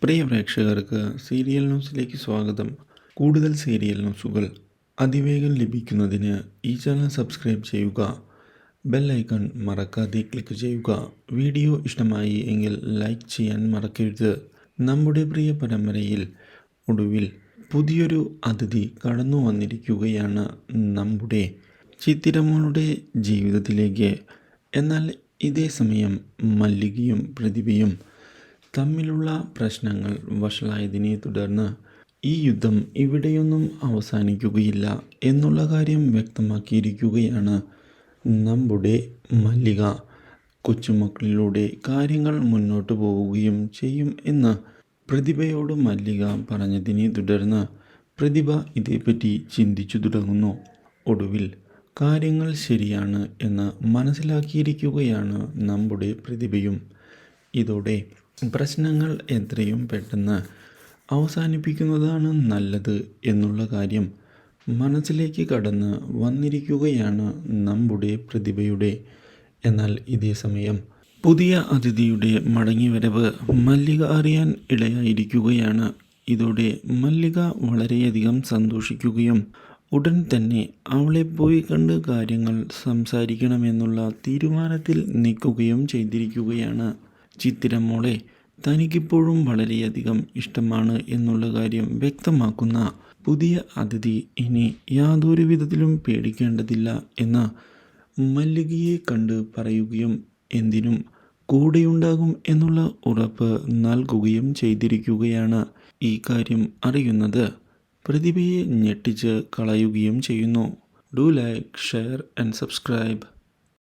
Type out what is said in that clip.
പ്രിയ പ്രേക്ഷകർക്ക് സീരിയൽ ന്യൂസിലേക്ക് സ്വാഗതം. കൂടുതൽ സീരിയൽ ന്യൂസുകൾ അതിവേഗം ലഭിക്കുന്നതിന് ഈ ചാനൽ സബ്സ്ക്രൈബ് ചെയ്യുക. ബെൽ ഐക്കൺ മറക്കാതെ ക്ലിക്ക് ചെയ്യുക. വീഡിയോ ഇഷ്ടമായി എങ്കിൽ ലൈക്ക് ചെയ്യാൻ മറക്കരുത്. നമ്മുടെ പ്രിയ പരമ്പരയിൽ ഒടുവിൽ പുതിയൊരു അതിഥി കടന്നു വന്നിരിക്കുകയാണ് നമ്മുടെ ചിത്തിരമോളുടെ ജീവിതത്തിലേക്ക്. എന്നാൽ ഇതേ സമയം മല്ലികയും പ്രതിഭയും തമ്മിലുള്ള പ്രശ്നങ്ങൾ വഷളായതിനെ തുടർന്ന് ഈ യുദ്ധം ഇവിടെയൊന്നും അവസാനിക്കുകയില്ല എന്നുള്ള കാര്യം വ്യക്തമാക്കിയിരിക്കുകയാണ് നമ്മുടെ മല്ലിക. കൊച്ചുമക്കളിലൂടെ കാര്യങ്ങൾ മുന്നോട്ട് പോവുകയും ചെയ്യും എന്ന് പ്രതിഭയോട് മല്ലിക പറഞ്ഞതിനെ തുടർന്ന് പ്രതിഭ ഇതേപ്പറ്റി ചിന്തിച്ചു തുടങ്ങുന്നു. ഒടുവിൽ കാര്യങ്ങൾ ശരിയാണ് എന്ന് മനസ്സിലാക്കിയിരിക്കുകയാണ് നമ്മുടെ പ്രതിഭയും. ഇതോടെ പ്രശ്നങ്ങൾ എത്രയും പെട്ടെന്ന് അവസാനിപ്പിക്കുന്നതാണ് നല്ലത് എന്നുള്ള കാര്യം മനസ്സിലേക്ക് കടന്ന് വന്നിരിക്കുകയാണ് നമ്മുടെ പ്രതിഭയുടെ. എന്നാൽ ഇതേ സമയം പുതിയ അതിഥിയുടെ മടങ്ങിവരവ് മല്ലിക അറിയാൻ ഇടയായിരിക്കുകയാണ്. ഇതോടെ മല്ലിക വളരെയധികം സന്തോഷിക്കുകയും ഉടൻ തന്നെ അവളെ പോയി കണ്ട് കാര്യങ്ങൾ സംസാരിക്കണമെന്നുള്ള തീരുമാനത്തിൽ നിൽക്കുകയും ചെയ്തിരിക്കുകയാണ്. ചിത്തിരമോളെ തനിക്കിപ്പോഴും വളരെയധികം ഇഷ്ടമാണ് എന്നുള്ള കാര്യം വ്യക്തമാക്കുന്ന പുതിയ അതിഥി ഇനി യാതൊരു വിധത്തിലും പേടിക്കേണ്ടതില്ല എന്ന് മല്ലികയെ കണ്ട് പറയുകയും എന്തിനും കൂടെയുണ്ടാകും എന്നുള്ള ഉറപ്പ് നൽകുകയും ചെയ്തിരിക്കുകയാണ്. ഈ കാര്യം അറിയുന്നത് പ്രതിഭയെ ഞെട്ടിച്ച് കളയുകയും ചെയ്യുന്നു. Do like, share and subscribe.